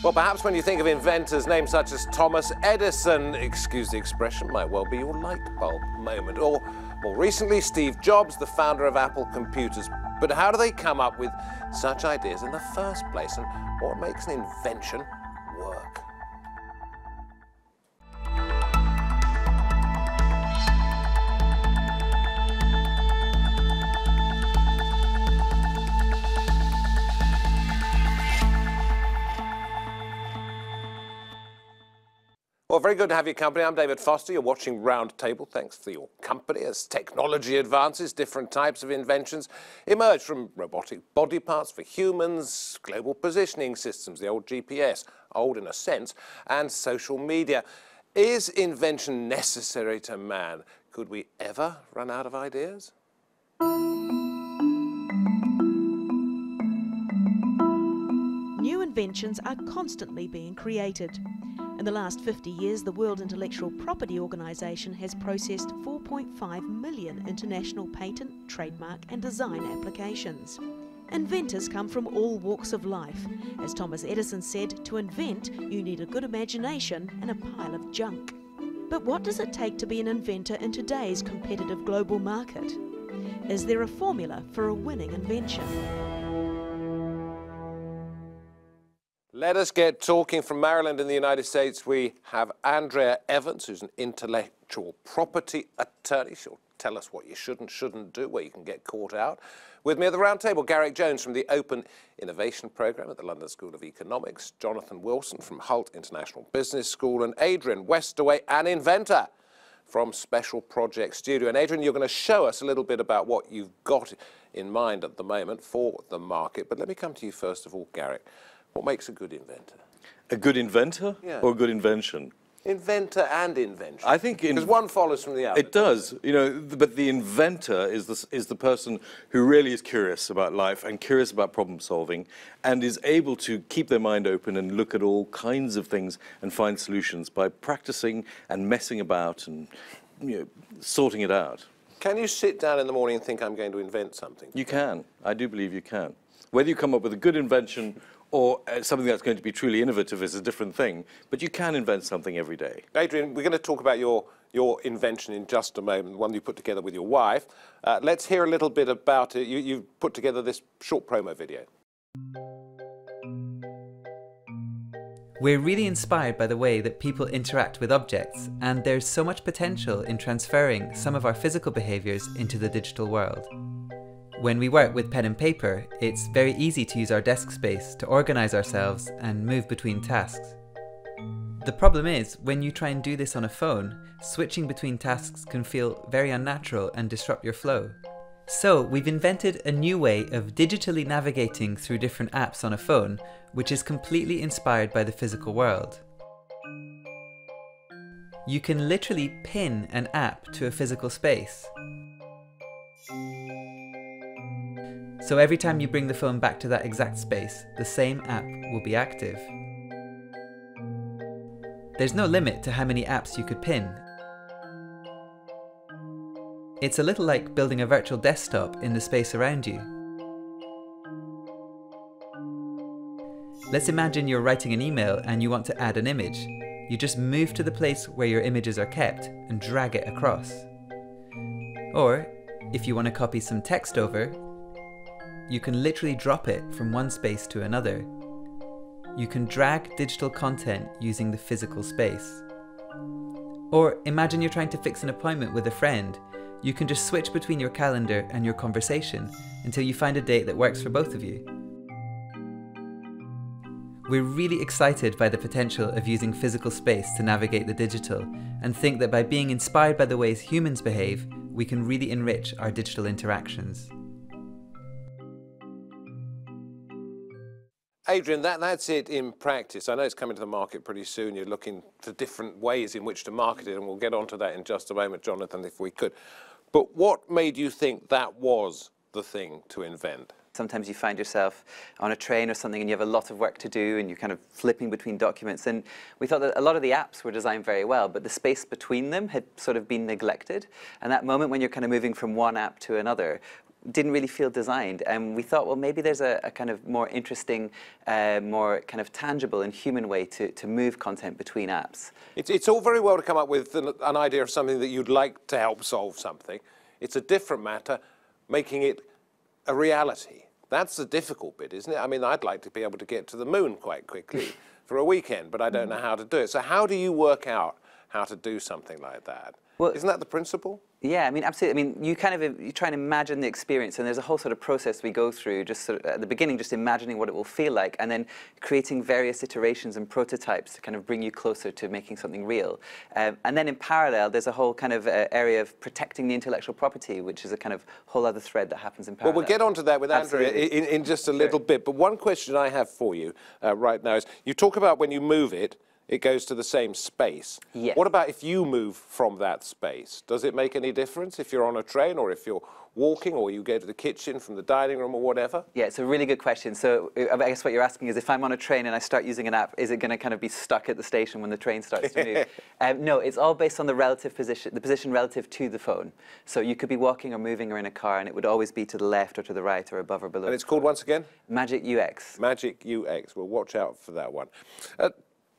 Well, perhaps when you think of inventors, names such as Thomas Edison, excuse the expression, might well be your light bulb moment. Or, more recently, Steve Jobs, the founder of Apple Computers. But how do they come up with such ideas in the first place? And what makes an invention work? Well, very good to have your company. I'm David Foster. You're watching Roundtable. Thanks for your company. As technology advances, different types of inventions emerge, from robotic body parts for humans, global positioning systems, the old GPS, old in a sense, and social media. Is invention necessary to man? Could we ever run out of ideas? New inventions are constantly being created. In the last 50 years, the World Intellectual Property Organization has processed 4.5 million international patent, trademark and design applications. Inventors come from all walks of life. As Thomas Edison said, to invent, you need a good imagination and a pile of junk. But what does it take to be an inventor in today's competitive global market? Is there a formula for a winning invention? Let us get talking. From Maryland in the United States, we have Andrea Evans, who's an intellectual property attorney. She'll tell us what you should and shouldn't do, where you can get caught out. With me at the round table, Garrick Jones from the Open Innovation Programme at the London School of Economics, Jonathan Wilson from Hult International Business School, and Adrian, Westaway, an inventor from Special Projects Studio. And Adrian, you're going to show us a little bit about what you've got in mind at the moment for the market. But let me come to you first of all, Garrick. What makes a good inventor? A good inventor, yeah, or a good invention? Inventor and invention. I think because one follows from the other. It does, you know. But the inventor is the person who really is curious about life and curious about problem solving, and is able to keep their mind open and look at all kinds of things and find solutions by practicing and messing about and, you know, sorting it out. Can you sit down in the morning and think, I'm going to invent something? You can. I do believe you can. Whether you come up with a good invention or something that's going to be truly innovative is a different thing, but you can invent something every day. Adrian, we're going to talk about your invention in just a moment, one you put together with your wife. Let's hear a little bit about it. You've put together this short promo video. We're really inspired by the way that people interact with objects, and there's so much potential in transferring some of our physical behaviours into the digital world. When we work with pen and paper, it's very easy to use our desk space to organise ourselves and move between tasks. The problem is, when you try and do this on a phone, switching between tasks can feel very unnatural and disrupt your flow. So we've invented a new way of digitally navigating through different apps on a phone, which is completely inspired by the physical world. You can literally pin an app to a physical space. So every time you bring the phone back to that exact space, the same app will be active. There's no limit to how many apps you could pin. It's a little like building a virtual desktop in the space around you. Let's imagine you're writing an email and you want to add an image. You just move to the place where your images are kept and drag it across. Or, if you want to copy some text over, you can literally drop it from one space to another. You can drag digital content using the physical space. Or imagine you're trying to fix an appointment with a friend. You can just switch between your calendar and your conversation until you find a date that works for both of you. We're really excited by the potential of using physical space to navigate the digital, and think that by being inspired by the ways humans behave, we can really enrich our digital interactions. Adrian, that's it in practice. I know it's coming to the market pretty soon. You're looking for different ways in which to market it, and we'll get onto that in just a moment, Jonathan, if we could. But what made you think that was the thing to invent? Sometimes you find yourself on a train or something and you have a lot of work to do and you're kind of flipping between documents. And we thought that a lot of the apps were designed very well, but the space between them had sort of been neglected. And that moment when you're kind of moving from one app to another, didn't really feel designed. And we thought, well, maybe there's a kind of more interesting, more kind of tangible and human way to move content between apps. It's all very well to come up with an idea of something that you'd like to help solve something. It's a different matter making it a reality. That's the difficult bit, isn't it? I mean, I'd like to be able to get to the moon quite quickly for a weekend, but I don't know how to do it. So how do you work out how to do something like that? Well, isn't that the principle? Yeah, I mean, absolutely. I mean, you try and imagine the experience, and there's a whole sort of process we go through, just sort of at the beginning, just imagining what it will feel like, and then creating various iterations and prototypes to kind of bring you closer to making something real. And then in parallel, there's a whole kind of area of protecting the intellectual property, which is a kind of whole other thread that happens in parallel. Well, we'll get onto that with Andrea in just a little bit, but one question I have for you right now is, you talk about when you move it, it goes to the same space. Yes. What about if you move from that space? Does it make any difference if you're on a train or if you're walking or you go to the kitchen from the dining room or whatever? Yeah, it's a really good question. So I guess what you're asking is, if I'm on a train and I start using an app, is it going to kind of be stuck at the station when the train starts to move? No, it's all based on the relative position, the position relative to the phone. So you could be walking or moving or in a car, and it would always be to the left or to the right or above or below. And it's called, once again? Magic UX. Magic UX. Well, watch out for that one.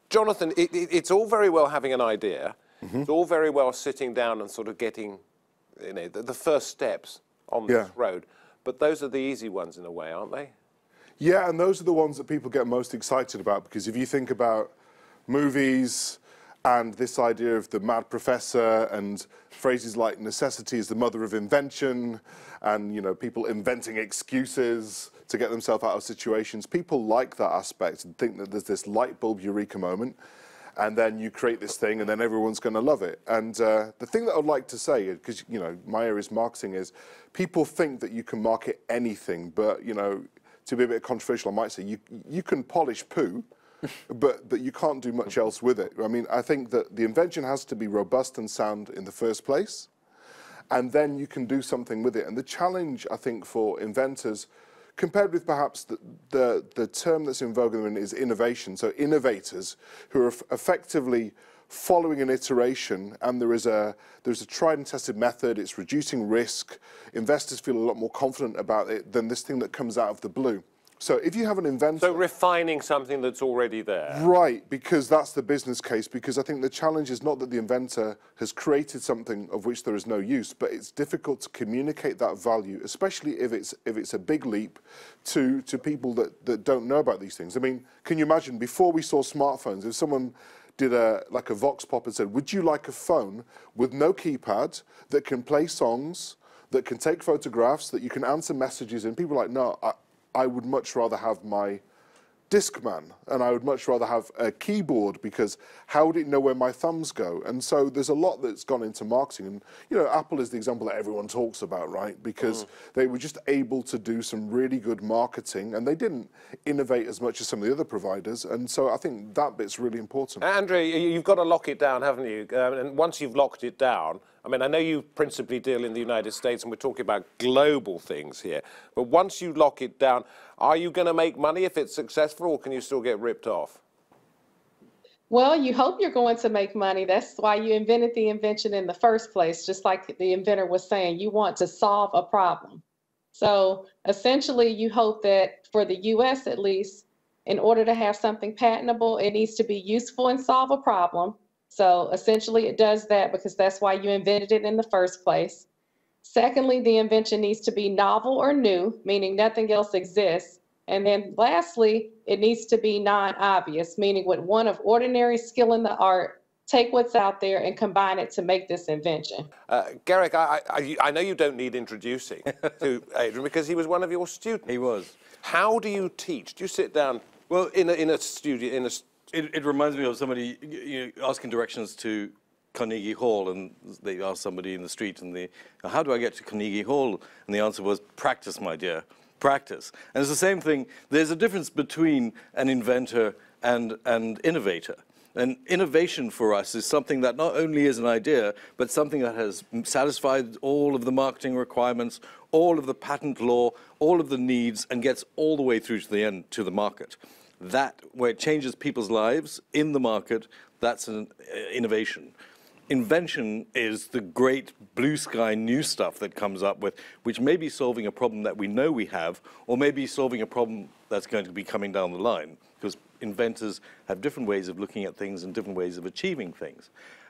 Jonathan, it's all very well having an idea. It's all very well sitting down and sort of getting, you know, the first steps on this road. But those are the easy ones in a way, aren't they? Yeah, and those are the ones that people get most excited about, because if you think about movies and this idea of the mad professor and phrases like necessity is the mother of invention, and, you know, people inventing excuses to get themselves out of situations, people like that aspect and think that there's this light bulb eureka moment, and then you create this thing and then everyone's going to love it. And the thing that I'd like to say, because, you know, my area is marketing, is people think that you can market anything, but, you know, to be a bit controversial, I might say you can polish poo, but you can't do much else with it. I mean, I think that the invention has to be robust and sound in the first place, and then you can do something with it. And the challenge, I think, for inventors, compared with perhaps the term that's in vogue at the moment, is innovation. So innovators who are effectively following an iteration, and there's a tried and tested method, it's reducing risk, investors feel a lot more confident about it than this thing that comes out of the blue. So if you have an inventor... So refining something that's already there. Right, because that's the business case, because I think the challenge is not that the inventor has created something of which there is no use, but it's difficult to communicate that value, especially if it's a big leap to people that don't know about these things. I mean, can you imagine, before we saw smartphones, if someone did like a vox pop and said, would you like a phone with no keypad that can play songs, that can take photographs, that you can answer messages in? People are like, no, I would much rather have my Discman, and I would much rather have a keyboard, because how would it know where my thumbs go? And so there's a lot that's gone into marketing. And, you know, Apple is the example that everyone talks about, right? Because they were just able to do some really good marketing, and they didn't innovate as much as some of the other providers. And so I think that bit's really important. Andrea, you've got to lock it down, haven't you? And once you've locked it down, I mean, I know you principally deal in the United States, and we're talking about global things here, but once you lock it down, are you going to make money if it's successful, or can you still get ripped off? Well, you hope you're going to make money. That's why you invented the invention in the first place. Just like the inventor was saying, you want to solve a problem. So essentially, you hope that for the US at least, in order to have something patentable, it needs to be useful and solve a problem. So essentially it does that because that's why you invented it in the first place. Secondly, the invention needs to be novel or new, meaning nothing else exists. And then lastly, it needs to be non-obvious, meaning with one of ordinary skill in the art, take what's out there and combine it to make this invention. Garrick, I know you don't need introducing to Adrian, because he was one of your students. He was. How do you teach? Do you sit down in a studio, It reminds me of somebody asking directions to Carnegie Hall, and they asked somebody in the street, and how do I get to Carnegie Hall? And the answer was, practice, my dear, practice. And it's the same thing. There's a difference between an inventor and an innovator. And innovation for us is something that not only is an idea, but something that has satisfied all of the marketing requirements, all of the patent law, all of the needs, and gets all the way through to the end, to the market. That, where it changes people's lives in the market, that's an innovation. invention is the great blue sky new stuff that comes up with, which may be solving a problem that we know we have, or maybe solving a problem that's going to be coming down the line, because inventors have different ways of looking at things and different ways of achieving things.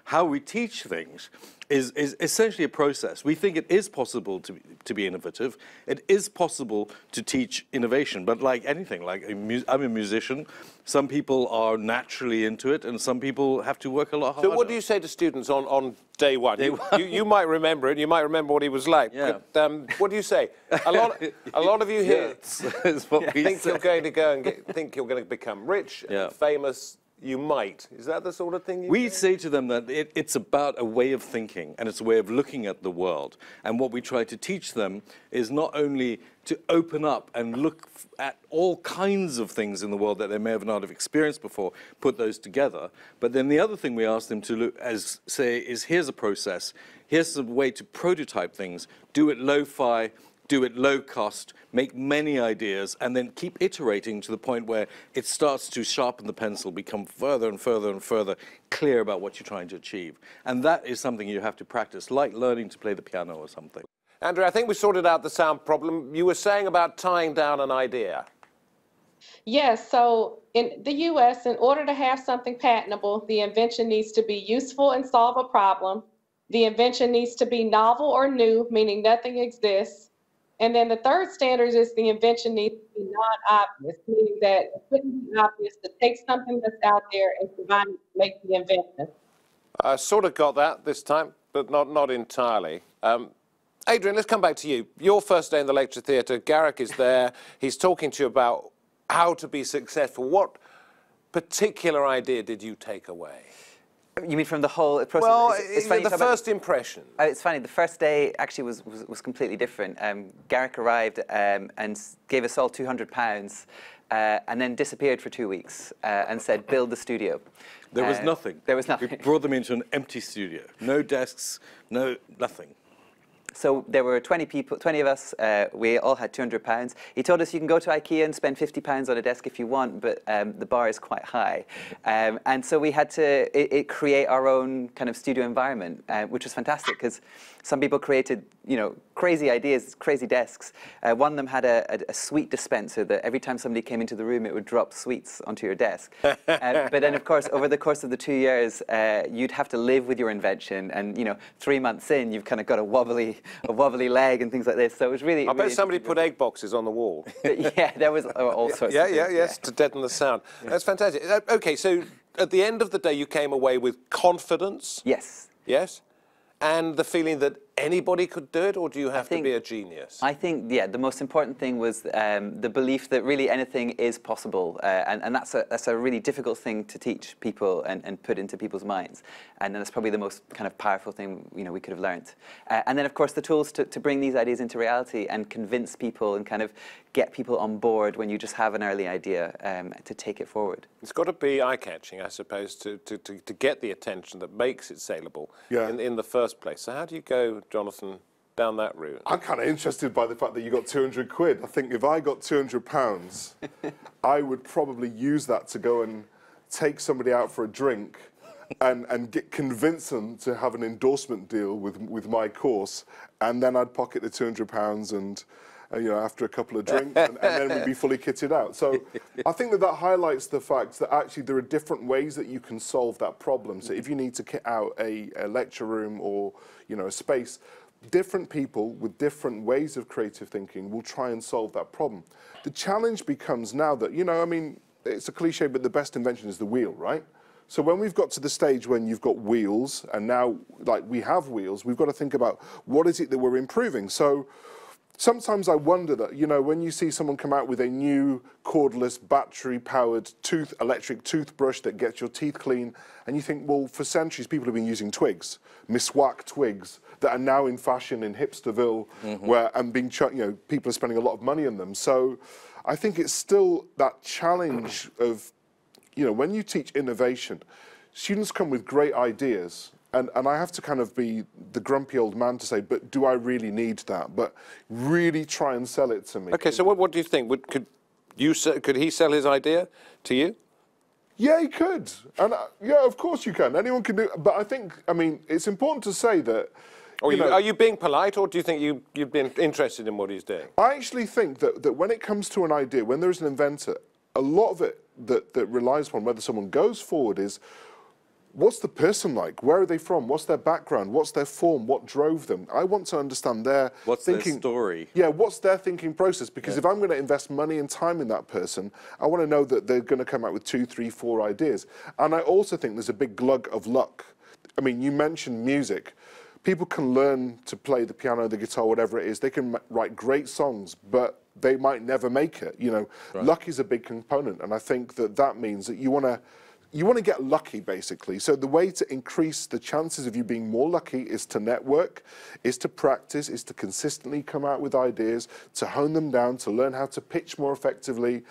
How we teach things is essentially a process. We think it is possible to be innovative. It is possible to teach innovation, but like anything, I'm a musician. Some people are naturally into it, and some people have to work a lot harder. So what do you say to students on day one? You might remember it. You might remember what he was like. Yeah. But what do you say? A lot of you here think you're going to go and think you're going to become rich and famous. You might. Is that the sort of thing you say to them that it's about a way of thinking, and it's a way of looking at the world. And what we try to teach them is not only to open up and look at all kinds of things in the world that they may have not have experienced before, put those together. But then the other thing we ask them to look is here's a process, here's a way to prototype things, do it lo-fi, do it low cost, make many ideas, and then keep iterating to the point where it starts to sharpen the pencil, become further and further and further clear about what you're trying to achieve. And that is something you have to practice, like learning to play the piano or something. Andrea, I think we sorted out the sound problem. You were saying about tying down an idea. Yes, so in the US, in order to have something patentable, the invention needs to be useful and solve a problem. The invention needs to be novel or new, meaning nothing exists. And then the third standard is the invention needs to be non-obvious, meaning that it couldn't be obvious to take something that's out there and combine it to make the invention. I sort of got that this time, but not entirely. Adrian, let's come back to you. Your first day in the lecture theatre, Garrick is there. He's talking to you about how to be successful. What particular idea did you take away? You mean from the whole process? Well, it's funny the first impression. It's funny, the first day actually was completely different. Garrick arrived and gave us all £200 and then disappeared for 2 weeks and said, build the studio. There was nothing. There was nothing. We brought them into an empty studio. No desks, nothing. So there were 20 people, 20 of us, we all had £200. He told us you can go to IKEA and spend £50 on a desk if you want, but the bar is quite high. And so we had to create our own kind of studio environment, which was fantastic because some people created, crazy ideas, crazy desks. One of them had a sweet dispenser that every time somebody came into the room, it would drop sweets onto your desk. But then, of course, over the course of the 2 years, you'd have to live with your invention. And, 3 months in, you've kind of got a wobbly leg and things like this. So it was really. I bet somebody put egg boxes on the wall. Yeah, there was all sorts of things. Yes, to deaden the sound. That's fantastic. Okay, so at the end of the day, you came away with confidence. Yes. Yes? And the feeling that anybody could do it, or do you have to be a genius? I think, the most important thing was the belief that really anything is possible, and that's a really difficult thing to teach people and put into people's minds, and that's probably the most kind of powerful thing we could have learned. And then, of course, the tools to bring these ideas into reality and convince people and kind of get people on board when you just have an early idea to take it forward. It's got to be eye-catching, I suppose, to get the attention that makes it saleable in the first place. So how do you go, Jonathan, down that route? I'm kind of interested by the fact that you got 200 quid. I think if I got £200, I would probably use that to go and take somebody out for a drink and convince them to have an endorsement deal with my course, and then I'd pocket the £200 and after a couple of drinks, and then we'd be fully kitted out. So I think that highlights the fact that actually there are different ways that you can solve that problem. So if you need to kit out a lecture room or a space, different people with different ways of creative thinking will try and solve that problem. The challenge becomes now that, it's a cliche, but the best invention is the wheel, right? So when we've got to the stage when you've got wheels, and now we have wheels, we've got to think about what is it that we're improving. So sometimes I wonder that, when you see someone come out with a new cordless, battery-powered electric toothbrush that gets your teeth clean, and you think, well, for centuries people have been using twigs, miswak twigs, that are now in fashion in Hipsterville, people are spending a lot of money on them. So I think it's still that challenge of, when you teach innovation, students come with great ideas. And I have to kind of be the grumpy old man to say, but do I really need that? But really try and sell it to me. Okay, so what do you think? Could he sell his idea to you? Yeah, you could. And yeah, of course you can. Anyone can do. But I think, I mean, it's important to say that. Are you being polite, or do you think you've been interested in what he's doing? I actually think that when it comes to an idea, when there is an inventor, a lot of it that relies upon whether someone goes forward is, what's the person like? Where are they from? What's their background? What's their form? What drove them? I want to understand their thinking. Their story? Yeah, what's their thinking process? Because if I'm going to invest money and time in that person, I want to know that they're going to come out with 2, 3, 4 ideas. And I also think there's a big glug of luck. I mean, you mentioned music. People can learn to play the piano, the guitar, whatever it is. They can write great songs, but they might never make it. You know, luck is a big component, and I think that means that you want to get lucky, basically. So the way to increase the chances of you being more lucky is to network, is to practice, is to consistently come out with ideas, to hone them down, to learn how to pitch more effectively,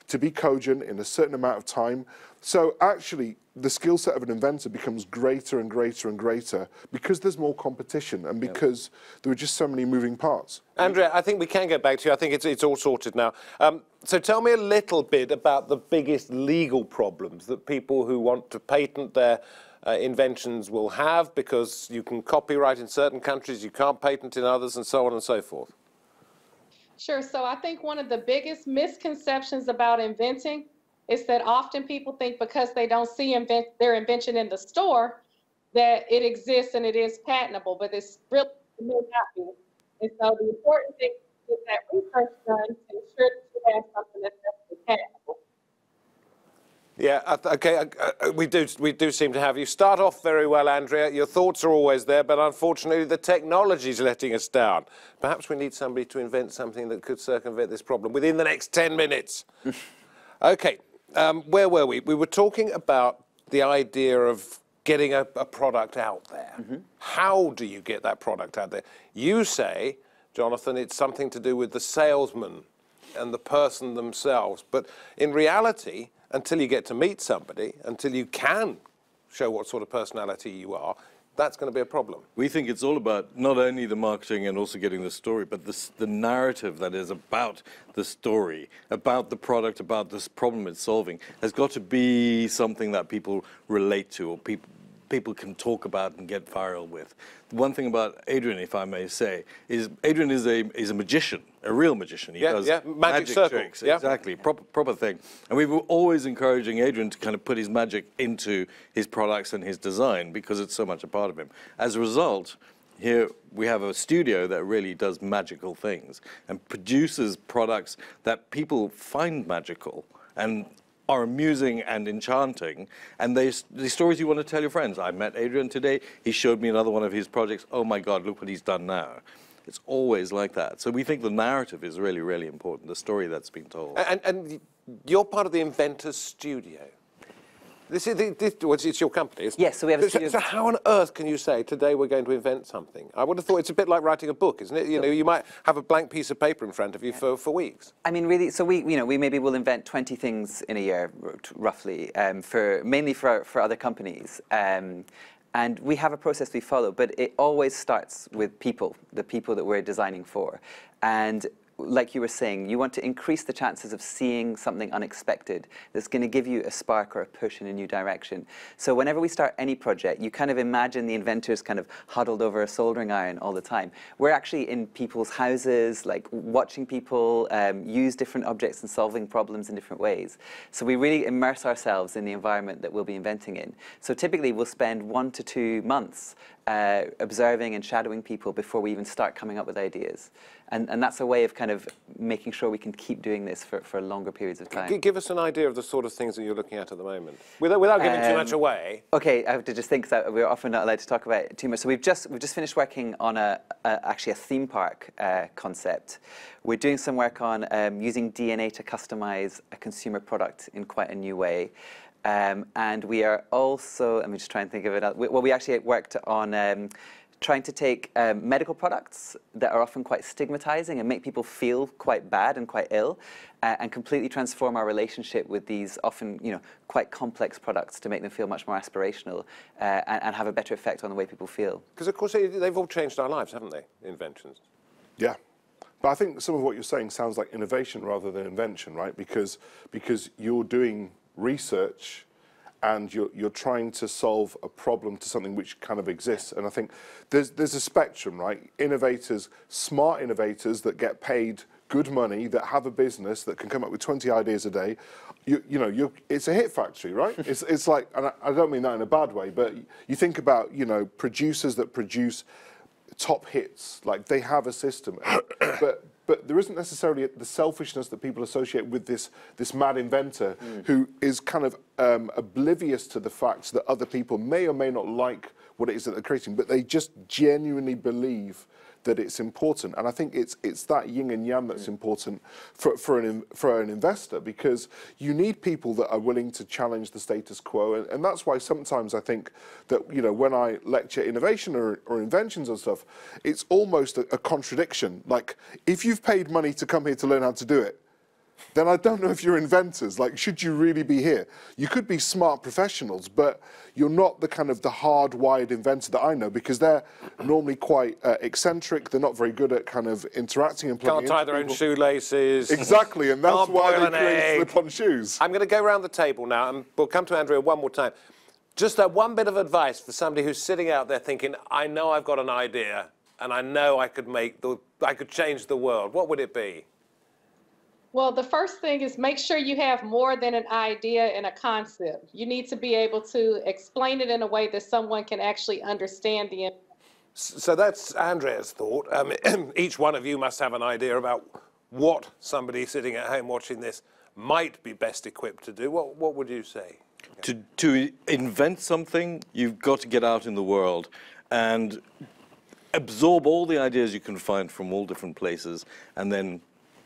to be cogent in a certain amount of time. So actually, the skill set of an inventor becomes greater and greater and greater because there's more competition and because there are just so many moving parts. Andrea, I think we can get back to you. I think it's all sorted now. So tell me a little bit about the biggest legal problems that people who want to patent their inventions will have, because you can copyright in certain countries, you can't patent in others, and so on and so forth. Sure. So I think one of the biggest misconceptions about inventing is that often people think because they don't see their invention in the store that it exists and it is patentable, but it's really it may not be. And so the important thing is that research done to ensure that you have something that's definitely patentable. Yeah, okay, we do seem to have you. Start off very well, Andrea. Your thoughts are always there, but unfortunately the technology's letting us down. Perhaps we need somebody to invent something that could circumvent this problem within the next 10 minutes. Okay, where were we? We were talking about the idea of getting a product out there. How do you get that product out there? You say, Jonathan, it's something to do with the salesman and the person themselves, but in reality, until you get to meet somebody, until you can show what sort of personality you are, that's going to be a problem. We think it's all about not only the marketing and also getting the story, but the narrative that is about the story, about the product, about this problem it's solving, has got to be something that people relate to, or people can talk about and get viral with. The one thing about Adrian, if I may say, is Adrian is a magician, a real magician. He does magic tricks. Exactly, proper thing. And we were always encouraging Adrian to kind of put his magic into his products and his design, because it's so much a part of him. As a result, here we have a studio that really does magical things and produces products that people find magical and are amusing and enchanting, and the stories you want to tell your friends. I met Adrian today, he showed me another one of his projects. Oh my God, look what he's done now. It's always like that. So we think the narrative is really, really important, the story that's been told. And you're part of the Inventors Studio. It's your company, isn't it? Yes, so we have a studio. So how on earth can you say, today we're going to invent something? I would have thought it's a bit like writing a book, isn't it? You know, you might have a blank piece of paper in front of you for weeks. I mean, really, so we maybe will invent 20 things in a year, roughly, mainly for other companies. And we have a process we follow, but it always starts with people, the people that we're designing for. And like you were saying, you want to increase the chances of seeing something unexpected that's going to give you a spark or a push in a new direction. So whenever we start any project, you kind of imagine the inventors kind of huddled over a soldering iron all the time. We're actually in people's houses, like watching people use different objects and solving problems in different ways. So we really immerse ourselves in the environment that we'll be inventing in. So typically we'll spend 1 to 2 months observing and shadowing people before we even start coming up with ideas. And that's a way of kind of making sure we can keep doing this for longer periods of time. Give us an idea of the sort of things that you're looking at the moment, without giving too much away. Okay, I have to just think that we're often not allowed to talk about it too much. So we've just finished working on actually a theme park concept. We're doing some work on using DNA to customize a consumer product in quite a new way. And we are also, let me just try and think of it. Well, we actually worked on trying to take medical products that are often quite stigmatizing and make people feel quite bad and quite ill, and completely transform our relationship with these often, quite complex products to make them feel much more aspirational and have a better effect on the way people feel. Because of course they've all changed our lives, haven't they? Inventions. Yeah. But I think some of what you're saying sounds like innovation rather than invention, right? Because you're doing research and you're trying to solve a problem to something which kind of exists. And I think there's a spectrum, right? Innovators, smart innovators that get paid good money, that have a business, that can come up with 20 ideas a day. It's a hit factory, right? It's like, and I don't mean that in a bad way, but you think about, producers that produce top hits, like they have a system, but there isn't necessarily the selfishness that people associate with this mad inventor who is kind of oblivious to the fact that other people may or may not like what it is that they're creating, but they just genuinely believe that it's important. And I think it's that yin and yang that's important for an investor, because you need people that are willing to challenge the status quo. And that's why sometimes I think that, when I lecture innovation or inventions and stuff, it's almost a contradiction. Like, if you've paid money to come here to learn how to do it, then I don't know if you're inventors. Like, should you really be here? You could be smart professionals, but you're not the kind of the hardwired inventor that I know, because they're normally quite eccentric. They're not very good at kind of interacting and plugging Can't tie their own shoelaces. Exactly, and that's why boil they an create egg. slip-on shoes. I'm going to go around the table now, and we'll come to Andrea one more time. Just that one bit of advice for somebody who's sitting out there thinking, I know I've got an idea, and I know I could change the world. What would it be? Well, the first thing is make sure you have more than an idea and a concept. You need to be able to explain it in a way that someone can actually understand the. So that's Andrea's thought. Each one of you must have an idea about what somebody sitting at home watching this might be best equipped to do. What would you say? To invent something, you've got to get out in the world and absorb all the ideas you can find from all different places, and then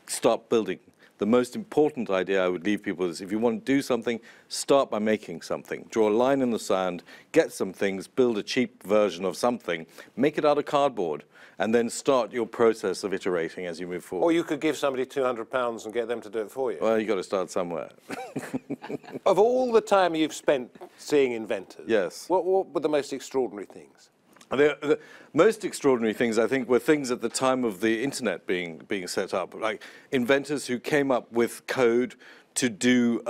start building. The most important idea I would leave people is, if you want to do something, start by making something. Draw a line in the sand, get some things, build a cheap version of something, make it out of cardboard, and then start your process of iterating as you move forward. Or you could give somebody £200 and get them to do it for you. Well, you've got to start somewhere. Of all the time you've spent seeing inventors, yes, what were the most extraordinary things? The most extraordinary things, I think, were things at the time of the internet being set up, like inventors who came up with code to do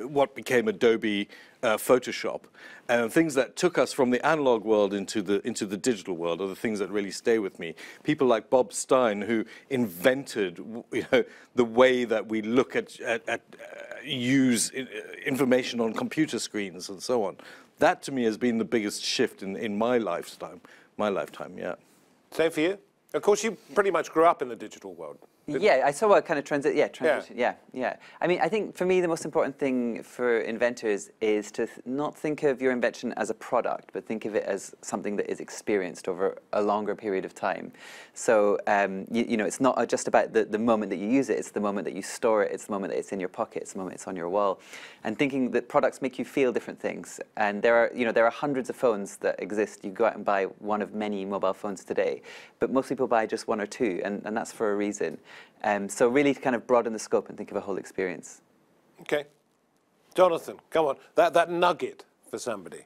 what became Adobe Photoshop, and things that took us from the analog world into the digital world are the things that really stay with me. People like Bob Stein, who invented the way that we look at use information on computer screens and so on. That, to me, has been the biggest shift in my lifetime, yeah. Same for you? Of course, you pretty much grew up in the digital world. Yeah, I saw a kind of transition. Yeah. I mean, I think for me the most important thing for inventors is to not think of your invention as a product, but think of it as something that is experienced over a longer period of time. So, it's not just about the moment that you use it, it's the moment that you store it, it's the moment that it's in your pocket, it's the moment it's on your wall. And thinking that products make you feel different things. And there are hundreds of phones that exist. You go out and buy one of many mobile phones today, but most people buy just one or two, and that's for a reason. So really kind of broaden the scope and think of a whole experience. Okay. Jonathan, come on. That nugget for somebody.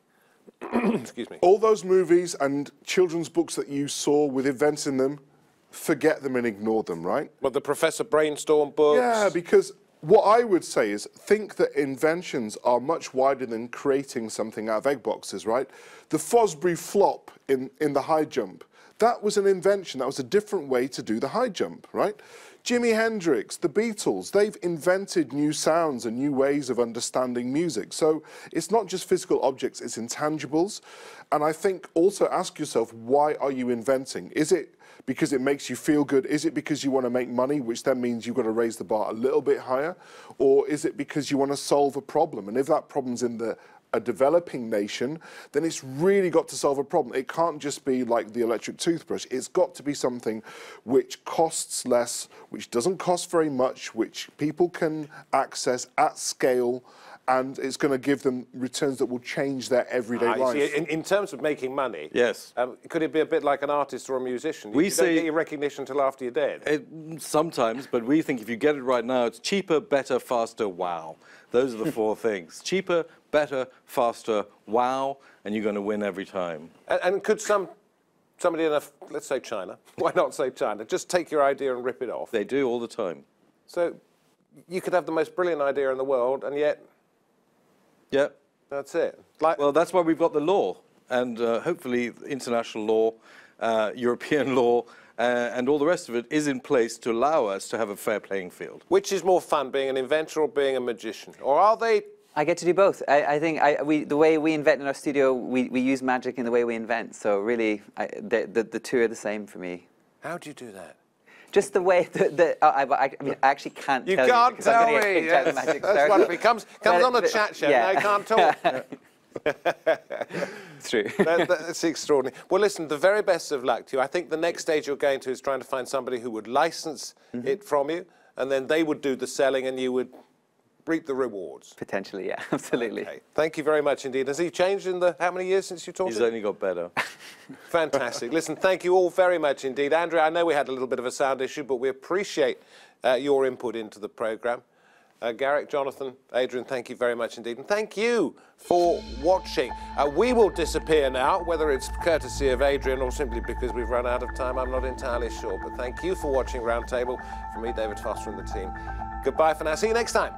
Excuse me. All those movies and children's books that you saw with events in them, forget them and ignore them, right? Well, the Professor Brainstorm books. Yeah, because what I would say is think that inventions are much wider than creating something out of egg boxes, right? The Fosbury flop in the high jump, that was an invention. That was a different way to do the high jump, right? Jimi Hendrix, the Beatles, they've invented new sounds and new ways of understanding music. So it's not just physical objects, it's intangibles. And I think also ask yourself, why are you inventing? Is it because it makes you feel good? Is it because you want to make money, which then means you've got to raise the bar a little bit higher? Or is it because you want to solve a problem? And if that problem's in a developing nation, then it's really got to solve a problem. It can't just be like the electric toothbrush. It's got to be something which costs less, which doesn't cost very much, which people can access at scale, and it's going to give them returns that will change their everyday life. See, in terms of making money, yes, could it be a bit like an artist or a musician? We you say, don't get your recognition until after you're dead. Sometimes, but we think if you get it right now, it's cheaper, better, faster, wow. Those are the four things. Cheaper, better, faster, wow, and you're going to win every time. And could somebody in let's say China, why not say China, just take your idea and rip it off? They do all the time. So you could have the most brilliant idea in the world, and yet... Yeah, That's it. Like, Well, that's why we've got the law, and hopefully international law, European law, and all the rest of it is in place to allow us to have a fair playing field. which is more fun, being an inventor or being a magician? Or are they? I get to do both. I think the way we invent in our studio, we use magic in the way we invent. So really, the two are the same for me. How do you do that? Just the way that I mean, I actually can't You tell can't because I'm tell gonna get me. kicked out of the Yes. magic That's circle. wonderful. He comes on a But- chat show. yeah. Now he can't talk. It's true. That's extraordinary. Well, listen, the very best of luck to you. I think the next stage you're going to is trying to find somebody who would license it from you, and then they would do the selling and you would reap the rewards. Potentially, yeah, absolutely. Okay. Thank you very much indeed. Has he changed in the how many years since you talked He's to him? only got better. Fantastic. Listen, thank you all very much indeed. Andrea, I know we had a little bit of a sound issue, but we appreciate your input into the programme. Garrick, Jonathan, Adrian, thank you very much indeed. And thank you for watching. We will disappear now, whether it's courtesy of Adrian or simply because we've run out of time, I'm not entirely sure. But thank you for watching Roundtable. From me, David Foster and the team. Goodbye for now. See you next time.